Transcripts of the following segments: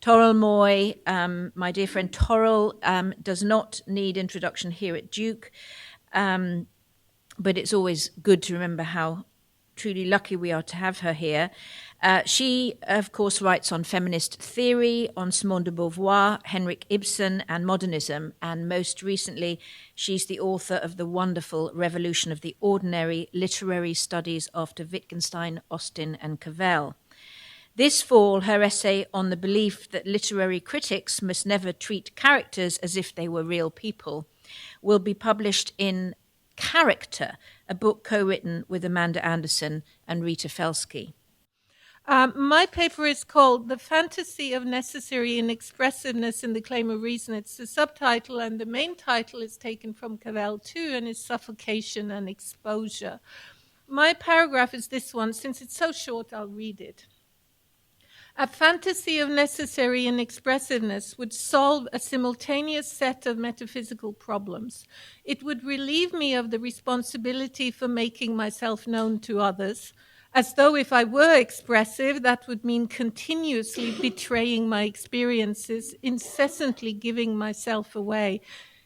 Toril Moi, my dear friend Toril, does not need introduction here at Duke, but it's always good to remember how truly lucky we are to have her here. She, of course, writes on feminist theory, on Simone de Beauvoir, Henrik Ibsen, and modernism. And most recently, she's the author of the wonderful Revolution of the Ordinary, Literary Studies after Wittgenstein, Austen, and Cavell. This fall, her essay on the belief that literary critics must never treat characters as if they were real people will be published in Character, a book co-written with Amanda Anderson and Rita Felsky. My paper is called The Fantasy of Necessary Inexpressiveness in the Claim of Reason. It's the subtitle, and the main title is taken from Cavell too, and is Suffocation and Exposure. My paragraph is this one. Since it's so short, I'll read it. A fantasy of necessary inexpressiveness would solve a simultaneous set of metaphysical problems. It would relieve me of the responsibility for making myself known to others, as though if I were expressive, that would mean continuously betraying my experiences, incessantly giving myself away.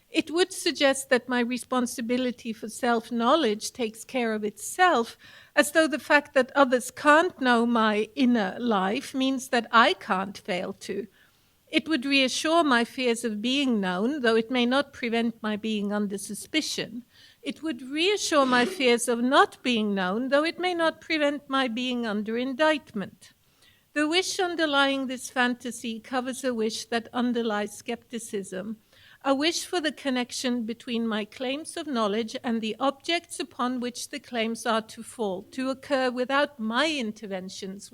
It would suggest that my responsibility for self-knowledge takes care of itself, as though the fact that others can't know my inner life means that I can't fail to. It would reassure my fears of being known, though it may not prevent my being under suspicion. It would reassure my fears of not being known, though it may not prevent my being under indictment. The wish underlying this fantasy covers a wish that underlies skepticism, a wish for the connection between my claims of knowledge and the objects upon which the claims are to fall, to occur without my interventions,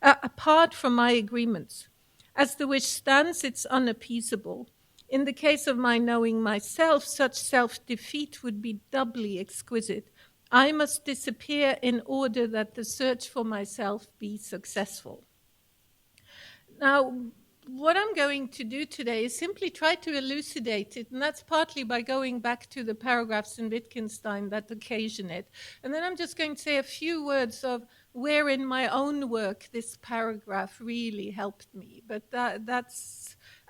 apart from my agreements. As the wish stands, it's unappeasable. In the case of my knowing myself, such self-defeat would be doubly exquisite. I must disappear in order that the search for myself be successful. Now, what I'm going to do today is simply try to elucidate it, and that's partly by going back to the paragraphs in Wittgenstein that occasion it. And then I'm just going to say a few words of where in my own work this paragraph really helped me. But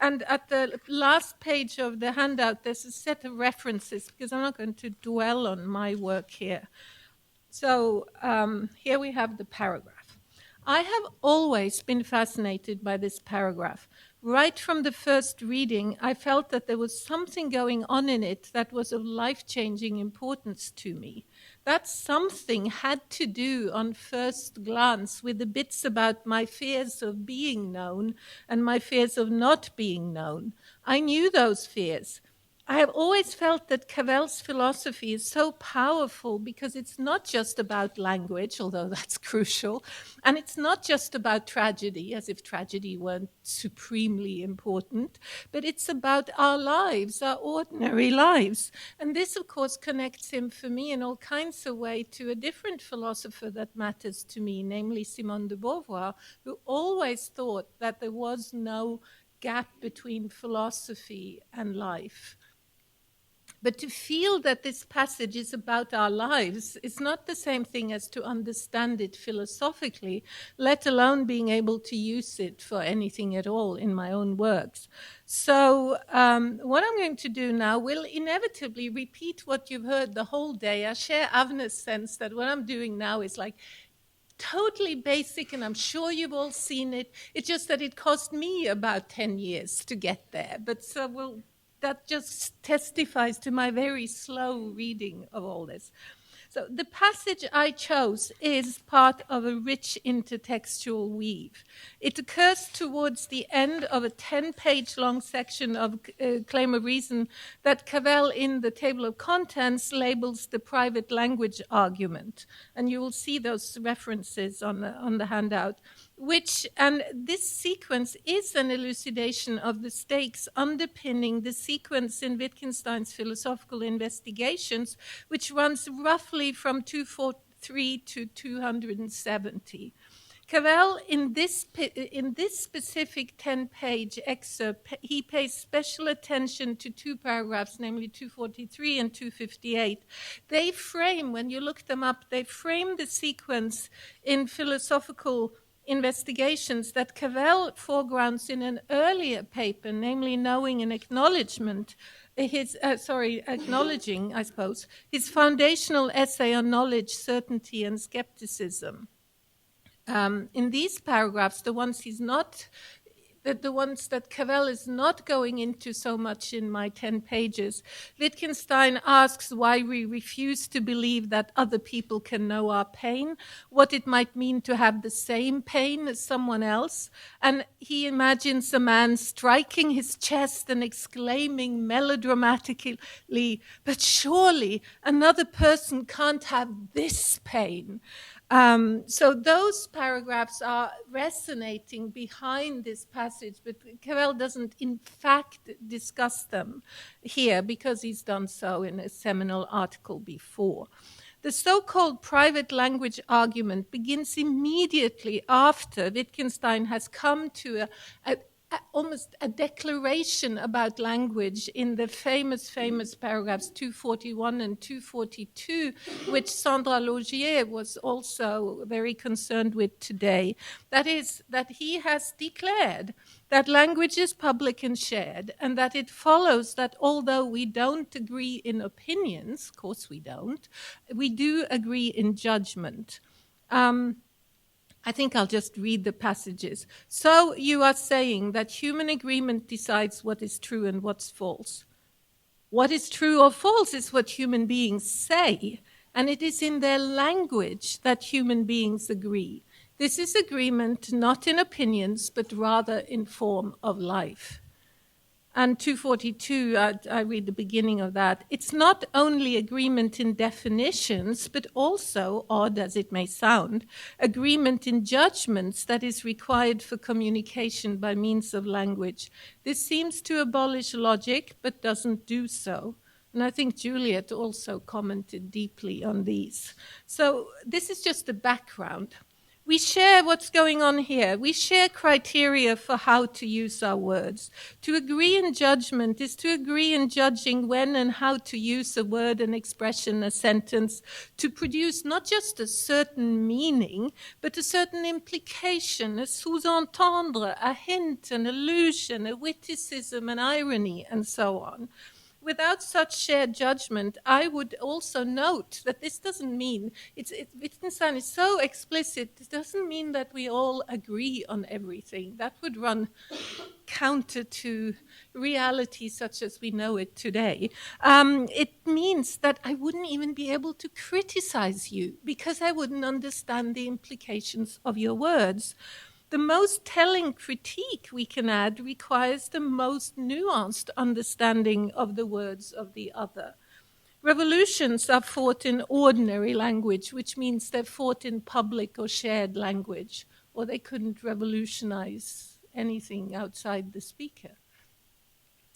and at the last page of the handout, there's a set of references, because I'm not going to dwell on my work here. So here we have the paragraph. I have always been fascinated by this paragraph. Right from the first reading, I felt that there was something going on in it that was of life-changing importance to me. That something had to do, on first glance, with the bits about my fears of being known and my fears of not being known. I knew those fears. I have always felt that Cavell's philosophy is so powerful because it's not just about language, although that's crucial, and it's not just about tragedy, as if tragedy weren't supremely important, but it's about our lives, our ordinary lives. And this, of course, connects him for me in all kinds of ways to a different philosopher that matters to me, namely Simone de Beauvoir, who always thought that there was no gap between philosophy and life. But to feel that this passage is about our lives is not the same thing as to understand it philosophically, let alone being able to use it for anything at all in my own works. So what I'm going to do now will inevitably repeat what you've heard the whole day. I share Avner's sense that what I'm doing now is like totally basic, and I'm sure you've all seen it. It's just that it cost me about 10 years to get there. But so that just testifies to my very slow reading of all this. So the passage I chose is part of a rich intertextual weave. It occurs towards the end of a 10-page long section of Claim of Reason that Cavell in the table of contents labels the private language argument. And you will see those references on the handout. And this sequence is an elucidation of the stakes underpinning the sequence in Wittgenstein's philosophical investigations, which runs roughly from 243 to 270. Cavell, in this specific 10-page excerpt, he pays special attention to two paragraphs, namely 243 and 258. They frame, when you look them up, they frame the sequence in philosophical investigations that Cavell foregrounds in an earlier paper, namely Knowing and Acknowledgement, acknowledging, I suppose, his foundational essay on knowledge, certainty, and skepticism. In these paragraphs, the ones that Cavell is not going into so much in my 10 pages, Wittgenstein asks why we refuse to believe that other people can know our pain, what it might mean to have the same pain as someone else, and he imagines a man striking his chest and exclaiming melodramatically, "But surely another person can't have this pain." So those paragraphs are resonating behind this passage, but Cavell doesn't in fact discuss them here because he's done so in a seminal article before. The so-called private language argument begins immediately after Wittgenstein has come to almost a declaration about language in the famous paragraphs 241 and 242, which Sandra Laugier was also very concerned with today. That is, that he has declared that language is public and shared, and that it follows that although we don't agree in opinions, of course we don't, we do agree in judgment. I think I'll just read the passages. So you are saying that human agreement decides what is true and what's false. What is true or false is what human beings say, and it is in their language that human beings agree. This is agreement not in opinions, but rather in form of life. And 242, I read the beginning of that. It's not only agreement in definitions, but also, odd as it may sound, agreement in judgments that is required for communication by means of language. This seems to abolish logic, but doesn't do so. And I think Juliet also commented deeply on these. So this is just the background. We share what's going on here. We share criteria for how to use our words. To agree in judgment is to agree in judging when and how to use a word, an expression, a sentence, to produce not just a certain meaning, but a certain implication, a sous-entendre, a hint, an allusion, a witticism, an irony, and so on. Without such shared judgment, I would also note that this doesn't mean, Wittgenstein is so explicit, it doesn't mean that we all agree on everything. That would run counter to reality such as we know it today. It means that I wouldn't even be able to criticize you because I wouldn't understand the implications of your words. The most telling critique we can add requires the most nuanced understanding of the words of the other. Revolutions are fought in ordinary language, which means they're fought in public or shared language, or they couldn't revolutionize anything outside the speaker.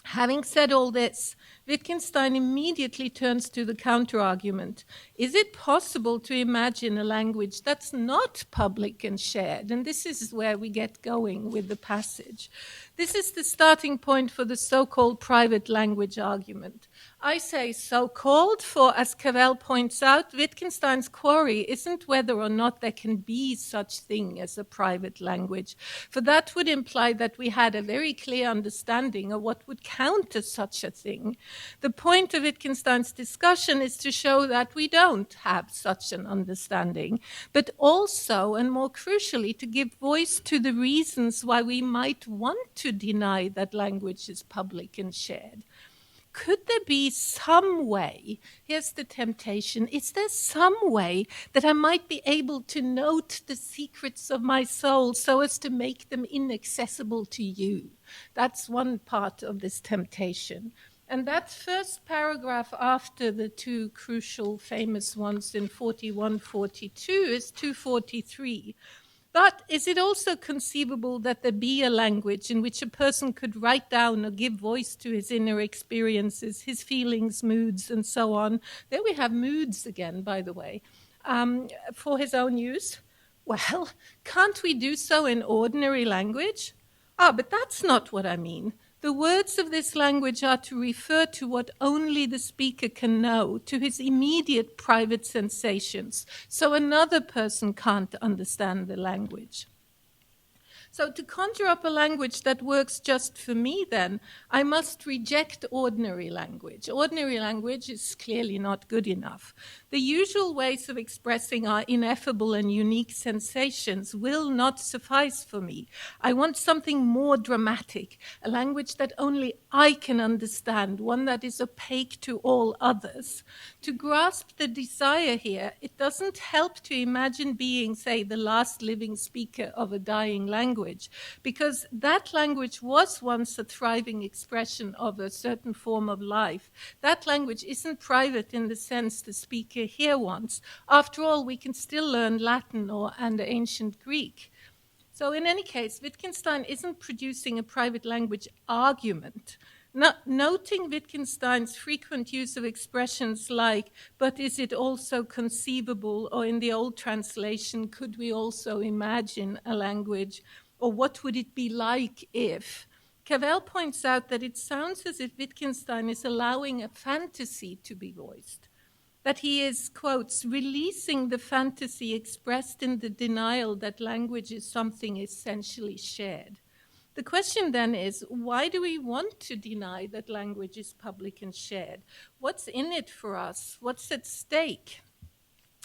Having said all this, Wittgenstein immediately turns to the counter-argument. Is it possible to imagine a language that's not public and shared? And this is where we get going with the passage. This is the starting point for the so-called private language argument. I say so-called, for as Cavell points out, Wittgenstein's quarry isn't whether or not there can be such thing as a private language, for that would imply that we had a very clear understanding of what would count as such a thing. The point of Wittgenstein's discussion is to show that we don't have such an understanding, but also, and more crucially, to give voice to the reasons why we might want to deny that language is public and shared. Could there be some way, here's the temptation, is there some way that I might be able to note the secrets of my soul so as to make them inaccessible to you? That's one part of this temptation. And that first paragraph after the two crucial famous ones in 41-42 is 243. But is it also conceivable that there be a language in which a person could write down or give voice to his inner experiences, his feelings, moods, and so on? There we have moods again, by the way, for his own use. Well, can't we do so in ordinary language? But that's not what I mean. The words of this language are to refer to what only the speaker can know, to his immediate private sensations, so another person can't understand the language. So to conjure up a language that works just for me, then, I must reject ordinary language. Ordinary language is clearly not good enough. The usual ways of expressing our ineffable and unique sensations will not suffice for me. I want something more dramatic, a language that only I can understand, one that is opaque to all others. To grasp the desire here, it doesn't help to imagine being, say, the last living speaker of a dying language, because that language was once a thriving expression of a certain form of life. That language isn't private in the sense the speaker here wants. After all, we can still learn Latin and ancient Greek. So in any case, Wittgenstein isn't producing a private language argument. Noting Wittgenstein's frequent use of expressions like, but is it also conceivable, or in the old translation, could we also imagine a language, or what would it be like if? Cavell points out that it sounds as if Wittgenstein is allowing a fantasy to be voiced, that he is, quotes, releasing the fantasy expressed in the denial that language is something essentially shared. The question then is, why do we want to deny that language is public and shared? What's in it for us? What's at stake?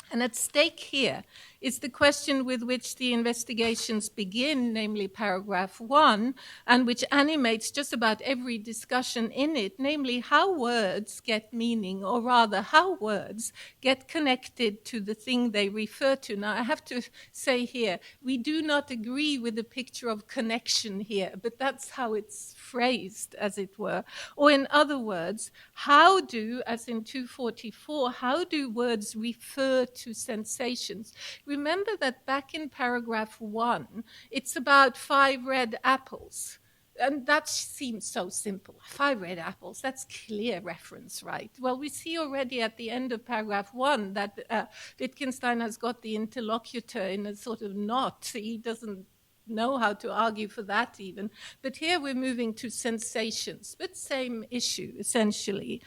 And at stake here is the question with which the investigations begin, namely paragraph 1, and which animates just about every discussion in it, namely how words get meaning, or rather how words get connected to the thing they refer to. Now, I have to say here, we do not agree with the picture of connection here, but that's how it's phrased, as it were. Or in other words, how do, as in 244, how do words refer to sensations? Remember that back in paragraph 1, it's about 5 red apples. And that seems so simple. 5 red apples, that's clear reference, right? Well, we see already at the end of paragraph 1 that Wittgenstein has got the interlocutor in a sort of knot. He doesn't know how to argue for that even. But here we're moving to sensations, but same issue, essentially.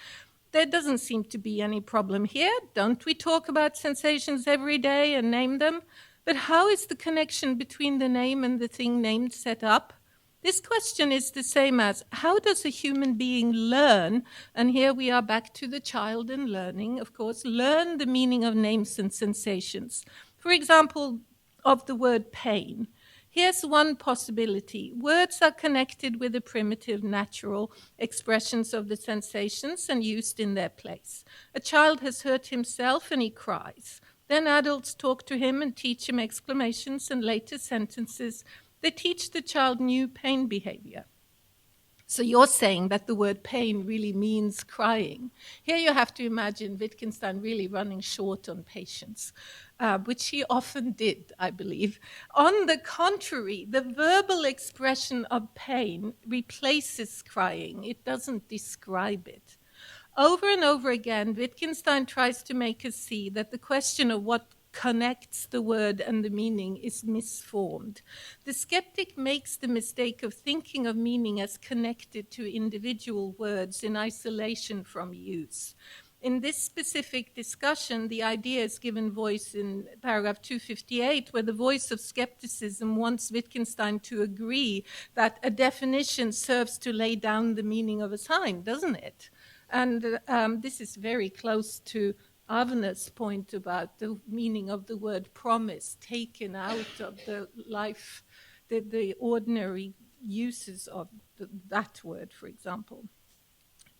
There doesn't seem to be any problem here. Don't we talk about sensations every day and name them? But how is the connection between the name and the thing named set up? This question is the same as, how does a human being learn? And here we are back to the child and learning, of course, learn the meaning of names and sensations. For example, of the word pain. Here's one possibility. Words are connected with the primitive, natural expressions of the sensations and used in their place. A child has hurt himself and he cries. Then adults talk to him and teach him exclamations and later sentences. They teach the child new pain behavior. So you're saying that the word pain really means crying. Here you have to imagine Wittgenstein really running short on patience, which he often did, I believe. On the contrary, the verbal expression of pain replaces crying. It doesn't describe it. Over and over again, Wittgenstein tries to make us see that the question of what connects the word and the meaning is misformed. The skeptic makes the mistake of thinking of meaning as connected to individual words in isolation from use. In this specific discussion, the idea is given voice in paragraph 258, where the voice of skepticism wants Wittgenstein to agree that a definition serves to lay down the meaning of a sign, doesn't it? And this is very close to Avner's point about the meaning of the word promise taken out of the life, the ordinary uses of that word, for example.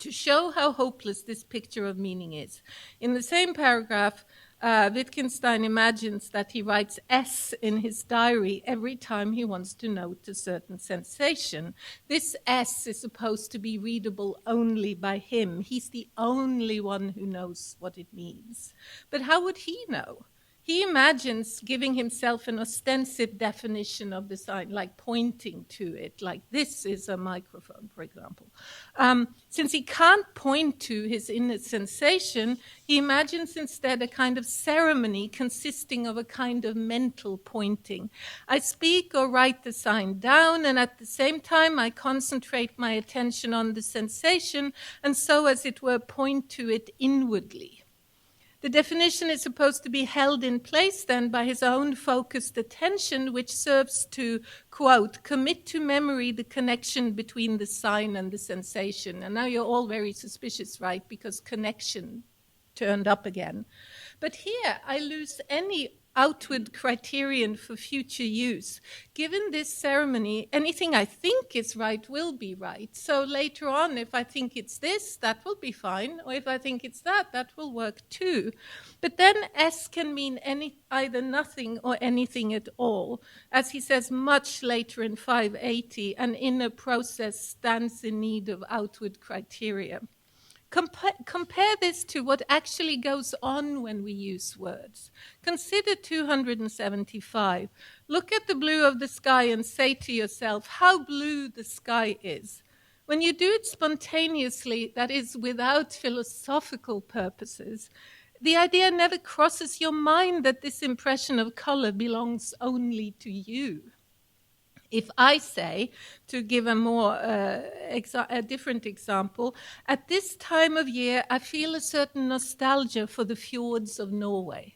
To show how hopeless this picture of meaning is, in the same paragraph, Wittgenstein imagines that he writes S in his diary every time he wants to note a certain sensation. This S is supposed to be readable only by him. He's the only one who knows what it means. But how would he know? He imagines giving himself an ostensive definition of the sign, like pointing to it, like this is a microphone, for example. Since he can't point to his inner sensation, he imagines instead a kind of ceremony consisting of a kind of mental pointing. I speak or write the sign down, and at the same time I concentrate my attention on the sensation, and so, as it were, point to it inwardly. The definition is supposed to be held in place then by his own focused attention, which serves to, quote, commit to memory the connection between the sign and the sensation. And now you're all very suspicious, right? Because connection turned up again. But here I lose any outward criterion for future use. Given this ceremony, anything I think is right will be right. So later on, if I think it's this, that will be fine. Or if I think it's that, that will work too. But then S can mean either nothing or anything at all. As he says much later in 580, an inner process stands in need of outward criteria. Compare this to what actually goes on when we use words. Consider 275. Look at the blue of the sky and say to yourself how blue the sky is. When you do it spontaneously, that is, without philosophical purposes, the idea never crosses your mind that this impression of color belongs only to you. If I say, to give a different example, at this time of year, I feel a certain nostalgia for the fjords of Norway.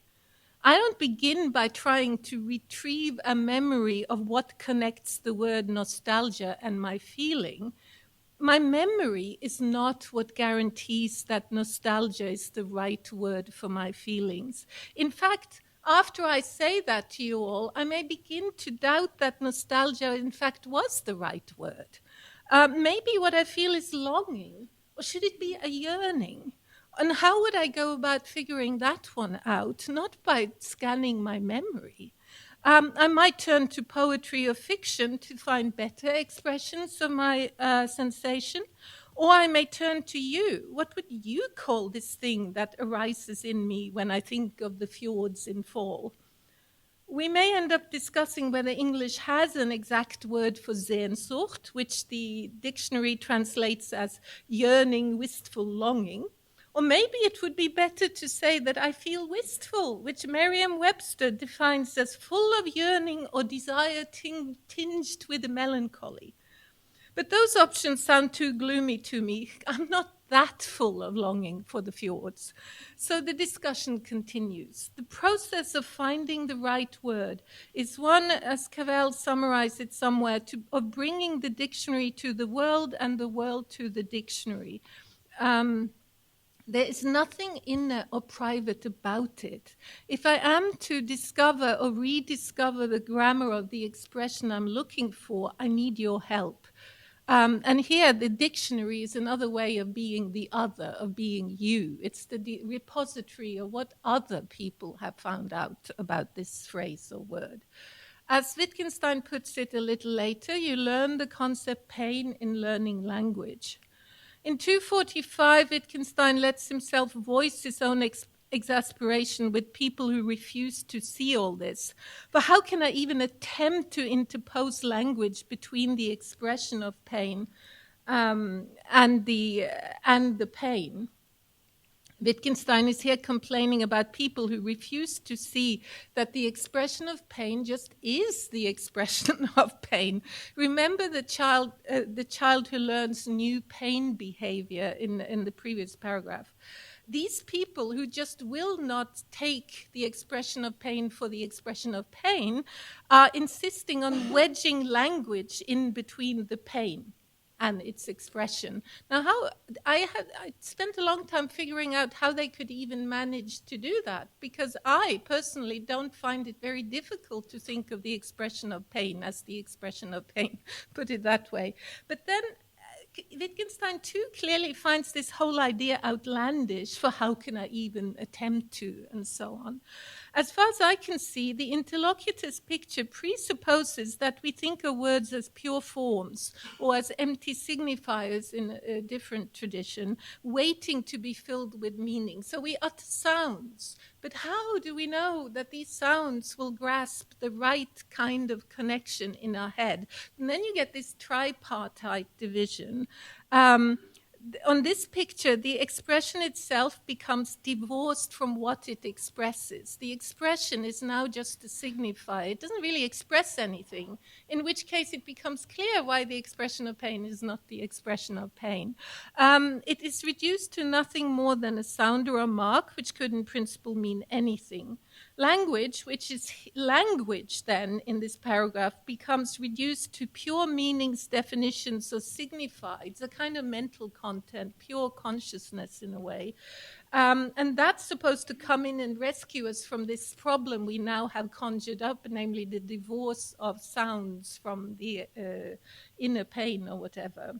I don't begin by trying to retrieve a memory of what connects the word nostalgia and my feeling. My memory is not what guarantees that nostalgia is the right word for my feelings. In fact, after I say that to you all, I may begin to doubt that nostalgia, in fact, was the right word. Maybe what I feel is longing, or should it be a yearning? And how would I go about figuring that one out? Not by scanning my memory. I might turn to poetry or fiction to find better expressions of my sensation, or I may turn to you. What would you call this thing that arises in me when I think of the fjords in fall? We may end up discussing whether English has an exact word for sehnsucht, which the dictionary translates as yearning, wistful, longing. Or maybe it would be better to say that I feel wistful, which Merriam-Webster defines as full of yearning or desire tinged with melancholy. But those options sound too gloomy to me. I'm not that full of longing for the fjords. So the discussion continues. The process of finding the right word is one, as Cavell summarized it somewhere, of bringing the dictionary to the world and the world to the dictionary. There is nothing inner or private about it. If I am to discover or rediscover the grammar of the expression I'm looking for, I need your help. And here the dictionary is another way of being the other, of being you. It's the repository of what other people have found out about this phrase or word. As Wittgenstein puts it a little later, you learn the concept pain in learning language. In 245, Wittgenstein lets himself voice his own exasperation with people who refuse to see all this. But how can I even attempt to interpose language between the expression of pain and the pain? Wittgenstein is here complaining about people who refuse to see that the expression of pain just is the expression of pain. Remember the child who learns new pain behavior in the previous paragraph. These people who just will not take the expression of pain for the expression of pain are insisting on wedging language in between the pain and its expression. Now, I spent a long time figuring out how they could even manage to do that, because I personally don't find it very difficult to think of the expression of pain as the expression of pain, put it that way. But then Wittgenstein too clearly finds this whole idea outlandish, for how can I even attempt to, and so on. As far as I can see, the interlocutor's picture presupposes that we think of words as pure forms or as empty signifiers in a different tradition, waiting to be filled with meaning. So we utter sounds, but how do we know that these sounds will grasp the right kind of connection in our head? And then you get this tripartite division. on this picture, the expression itself becomes divorced from what it expresses. The expression is now just to signify. It doesn't really express anything, in which case it becomes clear why the expression of pain is not the expression of pain. It is reduced to nothing more than a sound or a mark, which could in principle mean anything. Language, which is language then in this paragraph, becomes reduced to pure meanings, definitions, or signifieds, a kind of mental content, pure consciousness in a way. And that's supposed to come in and rescue us from this problem we now have conjured up, namely the divorce of sounds from the inner pain or whatever.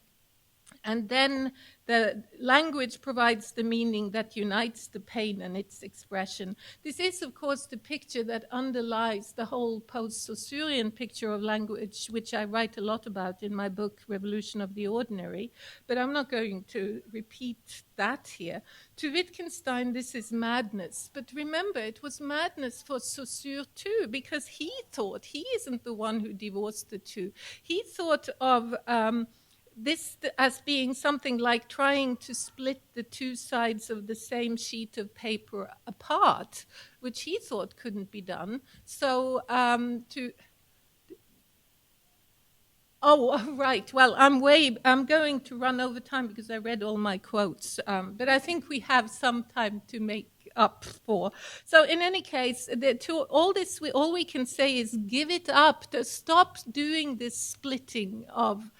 And then the language provides the meaning that unites the pain and its expression. This is, of course, the picture that underlies the whole post-Saussurean picture of language, which I write a lot about in my book, Revolution of the Ordinary. But I'm not going to repeat that here. To Wittgenstein, this is madness. But remember, it was madness for Saussure too, because he thought, he isn't the one who divorced the two. He thought of this as being something like trying to split the two sides of the same sheet of paper apart, which he thought couldn't be done. So right. Well, I'm going to run over time because I read all my quotes, but I think we have some time to make up for. So in any case, all we can say is give it up. To stop doing this splitting of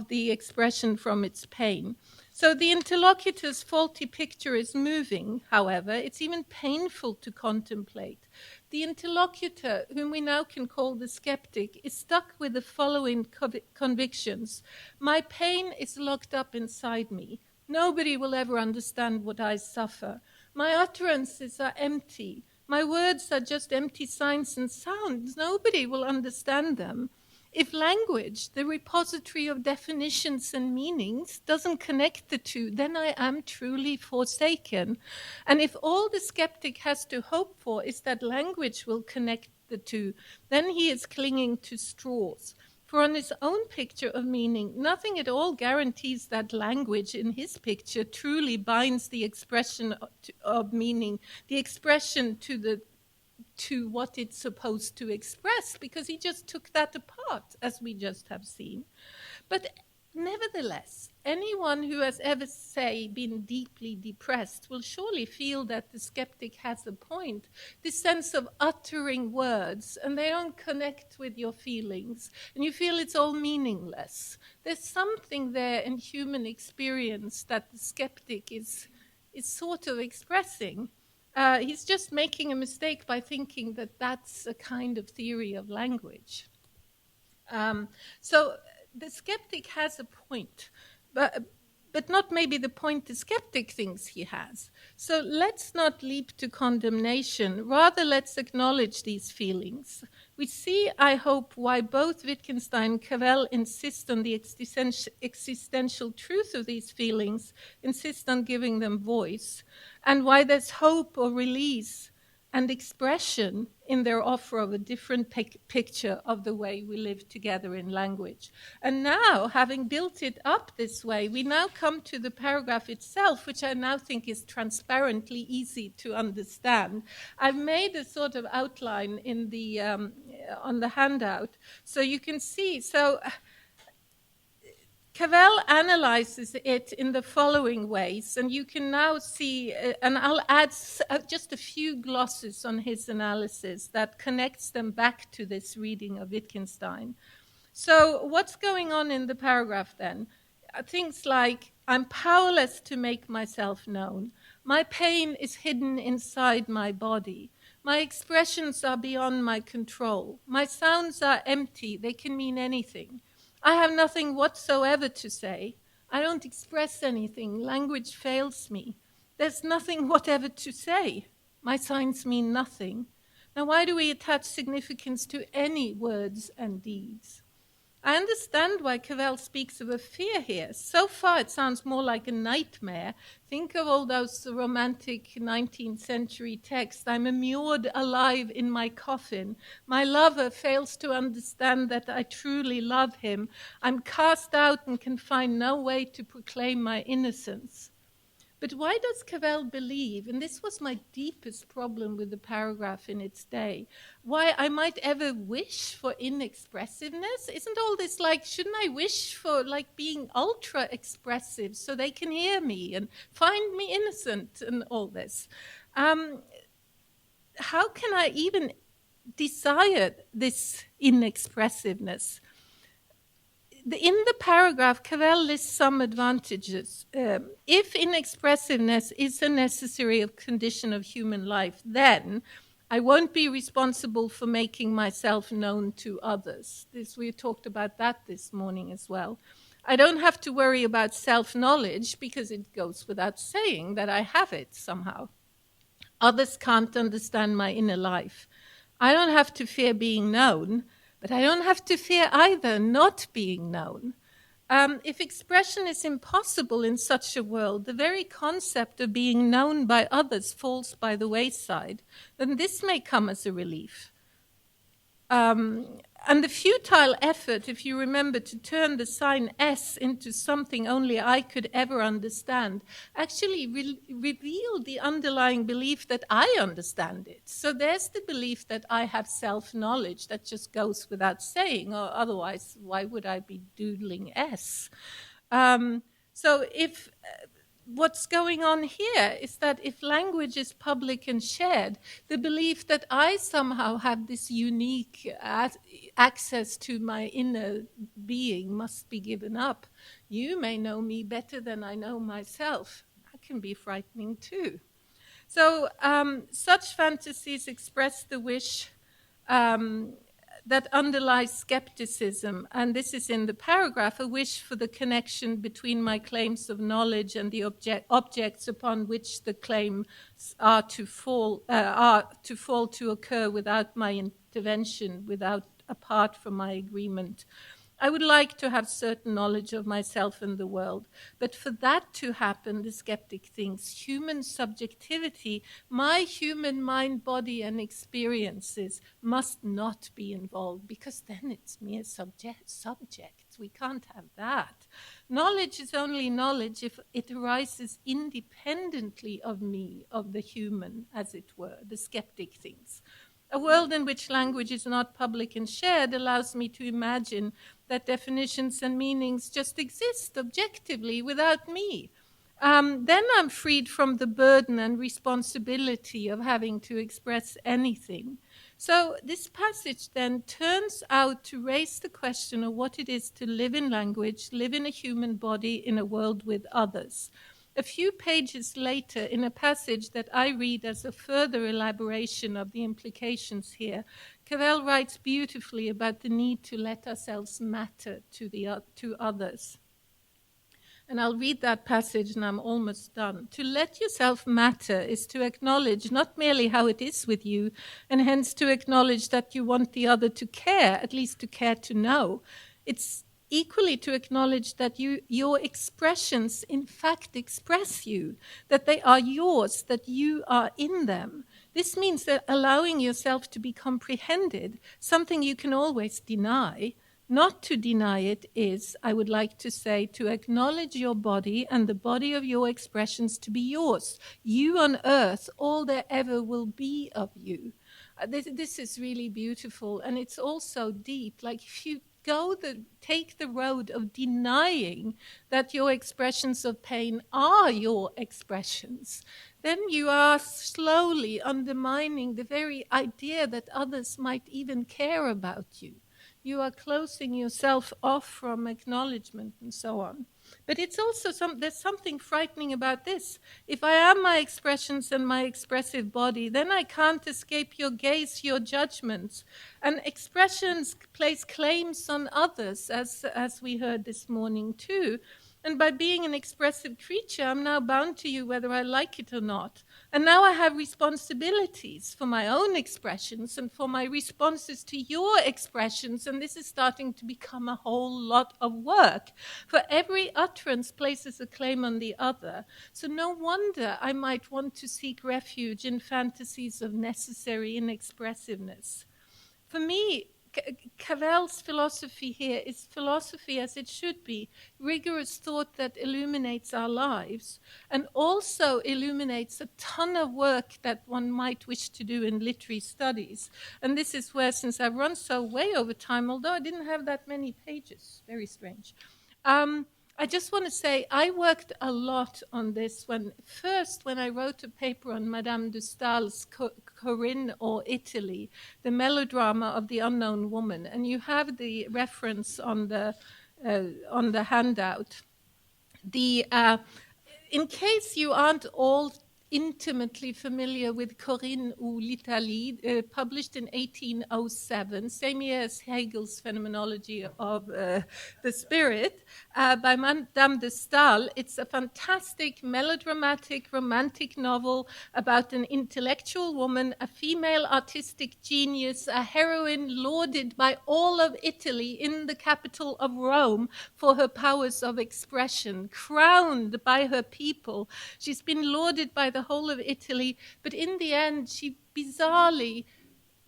the expression from its pain. So the interlocutor's faulty picture is moving, however. It's even painful to contemplate. The interlocutor, whom we now can call the skeptic, is stuck with the following convictions. My pain is locked up inside me. Nobody will ever understand what I suffer. My utterances are empty. My words are just empty signs and sounds. Nobody will understand them. If language, the repository of definitions and meanings, doesn't connect the two, then I am truly forsaken. And if all the skeptic has to hope for is that language will connect the two, then he is clinging to straws. For on his own picture of meaning, nothing at all guarantees that language in his picture truly binds the expression of meaning, the expression to what it's supposed to express, because he just took that apart, as we just have seen. But nevertheless, anyone who has ever, say, been deeply depressed will surely feel that the skeptic has a point, this sense of uttering words, and they don't connect with your feelings, and you feel it's all meaningless. There's something there in human experience that the skeptic is sort of expressing. He's just making a mistake by thinking that that's a kind of theory of language. So the skeptic has a point, but not maybe the point the skeptic thinks he has. So let's not leap to condemnation. Rather, let's acknowledge these feelings. We see, I hope, why both Wittgenstein and Cavell insist on the existential truth of these feelings, insist on giving them voice, and why there's hope or release and expression in their offer of a different picture of the way we live together in language. And now, having built it up this way, we now come to the paragraph itself, which I now think is transparently easy to understand. I've made a sort of outline in the on the handout, so you can see. So Cavell analyzes it in the following ways, and you can now see, and I'll add just a few glosses on his analysis that connects them back to this reading of Wittgenstein. So what's going on in the paragraph then? Things like, I'm powerless to make myself known. My pain is hidden inside my body. My expressions are beyond my control. My sounds are empty. They can mean anything. I have nothing whatsoever to say. I don't express anything. Language fails me. There's nothing whatever to say. My signs mean nothing. Now, why do we attach significance to any words and deeds? I understand why Cavell speaks of a fear here. So far, it sounds more like a nightmare. Think of all those romantic 19th century texts. I'm immured alive in my coffin. My lover fails to understand that I truly love him. I'm cast out and can find no way to proclaim my innocence. But why does Cavell believe, and this was my deepest problem with the paragraph in its day, why I might ever wish for inexpressiveness? Isn't all this like, shouldn't I wish for like being ultra expressive so they can hear me and find me innocent and all this? How can I even desire this inexpressiveness? In the paragraph, Cavell lists some advantages. If inexpressiveness is a necessary condition of human life, then I won't be responsible for making myself known to others. We talked about that this morning as well. I don't have to worry about self-knowledge because it goes without saying that I have it somehow. Others can't understand my inner life. I don't have to fear being known, but I don't have to fear either not being known. If expression is impossible in such a world, the very concept of being known by others falls by the wayside, then this may come as a relief. And the futile effort, if you remember, to turn the sign S into something only I could ever understand, actually revealed the underlying belief that I understand it. So there's the belief that I have self-knowledge that just goes without saying, or otherwise, why would I be doodling S? So if what's going on here is that if language is public and shared, the belief that I somehow have this unique access to my inner being must be given up. You may know me better than I know myself. That can be frightening too. So such fantasies express the wish that underlies skepticism, and this is in the paragraph, a wish for the connection between my claims of knowledge and the objects upon which the claims are to occur without my intervention, apart from my agreement. I would like to have certain knowledge of myself and the world, but for that to happen, the skeptic thinks, human subjectivity, my human mind, body, and experiences must not be involved, because then it's mere subjects. We can't have that. Knowledge is only knowledge if it arises independently of me, of the human, as it were, the skeptic thinks. A world in which language is not public and shared allows me to imagine that definitions and meanings just exist objectively without me. Then I'm freed from the burden and responsibility of having to express anything. So this passage then turns out to raise the question of what it is to live in language, live in a human body in a world with others. A few pages later, in a passage that I read as a further elaboration of the implications here, Cavell writes beautifully about the need to let ourselves matter to others. And I'll read that passage and I'm almost done. To let yourself matter is to acknowledge not merely how it is with you, and hence to acknowledge that you want the other to care, at least to care to know. It's equally to acknowledge that your expressions in fact express you, that they are yours, that you are in them. This means that allowing yourself to be comprehended, something you can always deny. Not to deny it is, I would like to say, to acknowledge your body and the body of your expressions to be yours. You on earth, all there ever will be of you. This is really beautiful, and it's also deep. Like if you take the road of denying that your expressions of pain are your expressions, then you are slowly undermining the very idea that others might even care about you. You are closing yourself off from acknowledgement and so on. But it's also there's something frightening about this. If I am my expressions and my expressive body, then I can't escape your gaze, your judgments. And expressions place claims on others, as we heard this morning too. And by being an expressive creature, I'm now bound to you whether I like it or not. And now I have responsibilities for my own expressions and for my responses to your expressions, and this is starting to become a whole lot of work. For every utterance places a claim on the other, so no wonder I might want to seek refuge in fantasies of necessary inexpressiveness. For me, Cavell's philosophy here is philosophy as it should be, rigorous thought that illuminates our lives and also illuminates a ton of work that one might wish to do in literary studies. And this is where, since I've run so way over time, although I didn't have that many pages, very strange, I just want to say I worked a lot on this when I wrote a paper on Madame de Stael's Corinne or Italy, the melodrama of the unknown woman, and you have the reference on the handout. In case you aren't all intimately familiar with Corinne ou l'Italie, published in 1807, same year as Hegel's Phenomenology of the Spirit, by Madame de Stael. It's a fantastic, melodramatic, romantic novel about an intellectual woman, a female artistic genius, a heroine lauded by all of Italy in the capital of Rome for her powers of expression, crowned by her people. She's been lauded by the whole of Italy, but in the end, she bizarrely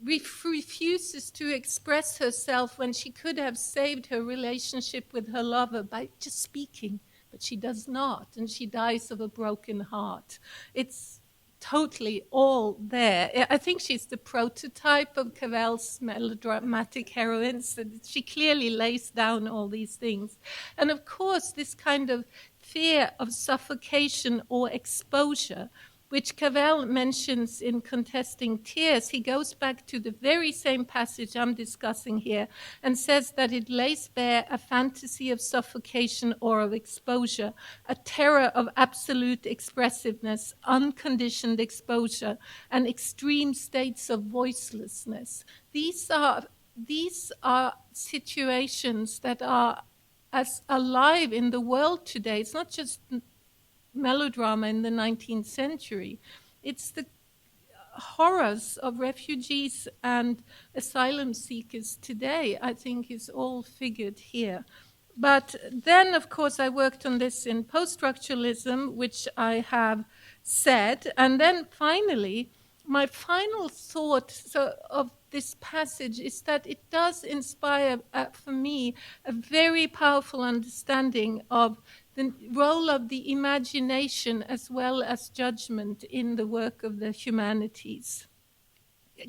refuses to express herself when she could have saved her relationship with her lover by just speaking, but she does not, and she dies of a broken heart. It's totally all there. I think she's the prototype of Cavell's melodramatic heroines. She clearly lays down all these things. And of course, this kind of fear of suffocation or exposure, which Cavell mentions in Contesting Tears, he goes back to the very same passage I'm discussing here and says that it lays bare a fantasy of suffocation or of exposure, a terror of absolute expressiveness, unconditioned exposure, and extreme states of voicelessness. These are situations that are as alive in the world today. It's not just melodrama in the 19th century. It's the horrors of refugees and asylum seekers today, I think, is all figured here. But then, of course, I worked on this in post-structuralism, which I have said. And then finally, my final thought of this passage is that it does inspire, for me, a very powerful understanding of the role of the imagination as well as judgment in the work of the humanities.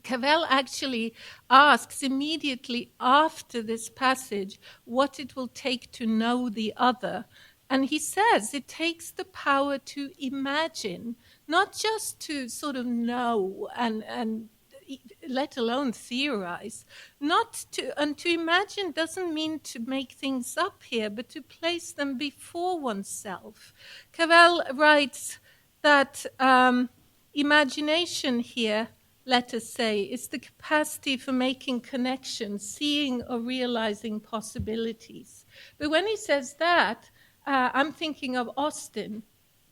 Cavell actually asks immediately after this passage what it will take to know the other. And he says it takes the power to imagine, not just to sort of know and let alone theorize. And to imagine doesn't mean to make things up here, but to place them before oneself. Cavell writes that imagination here, let us say, is the capacity for making connections, seeing or realizing possibilities. But when he says that, I'm thinking of Austin,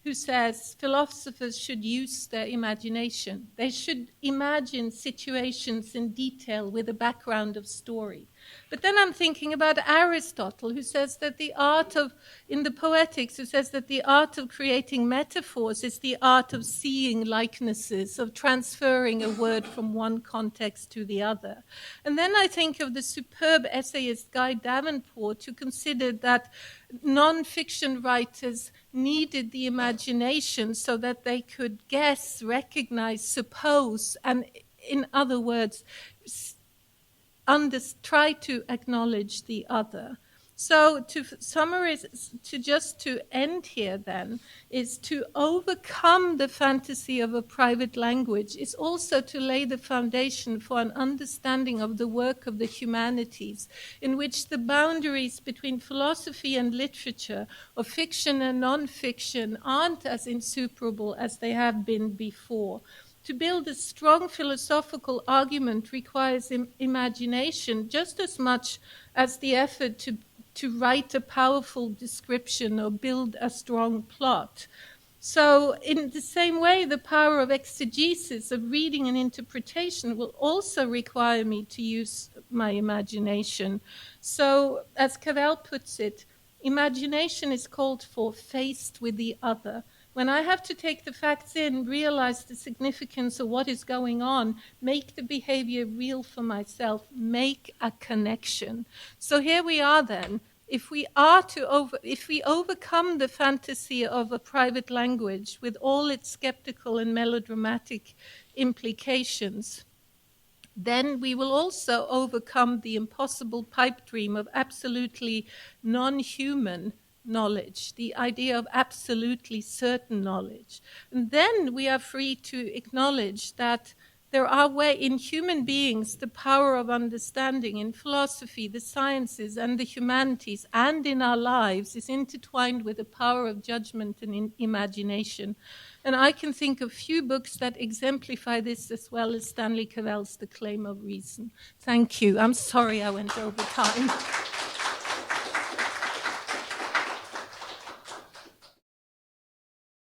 who says philosophers should use their imagination. They should imagine situations in detail with a background of story. But then I'm thinking about Aristotle, who says that in the Poetics, who says that the art of creating metaphors is the art of seeing likenesses, of transferring a word from one context to the other. And then I think of the superb essayist Guy Davenport, who considered that non-fiction writers needed the imagination so that they could guess, recognize, suppose, and in other words, try to acknowledge the other. So to summarize, to end here then, is to overcome the fantasy of a private language is also to lay the foundation for an understanding of the work of the humanities, in which the boundaries between philosophy and literature, or fiction and non-fiction, aren't as insuperable as they have been before. To build a strong philosophical argument requires imagination just as much as the effort to write a powerful description or build a strong plot. So in the same way, the power of exegesis, of reading and interpretation, will also require me to use my imagination. So as Cavell puts it, imagination is called for faced with the other. When I have to take the facts in, realize the significance of what is going on, make the behavior real for myself, make a connection. So here we are then. If we overcome the fantasy of a private language with all its skeptical and melodramatic implications, then we will also overcome the impossible pipe dream of absolutely non-human knowledge, the idea of absolutely certain knowledge. And then we are free to acknowledge that there are ways in human beings, the power of understanding in philosophy, the sciences, and the humanities, and in our lives is intertwined with the power of judgment and imagination. And I can think of few books that exemplify this as well as Stanley Cavell's The Claim of Reason. Thank you. I'm sorry I went over time.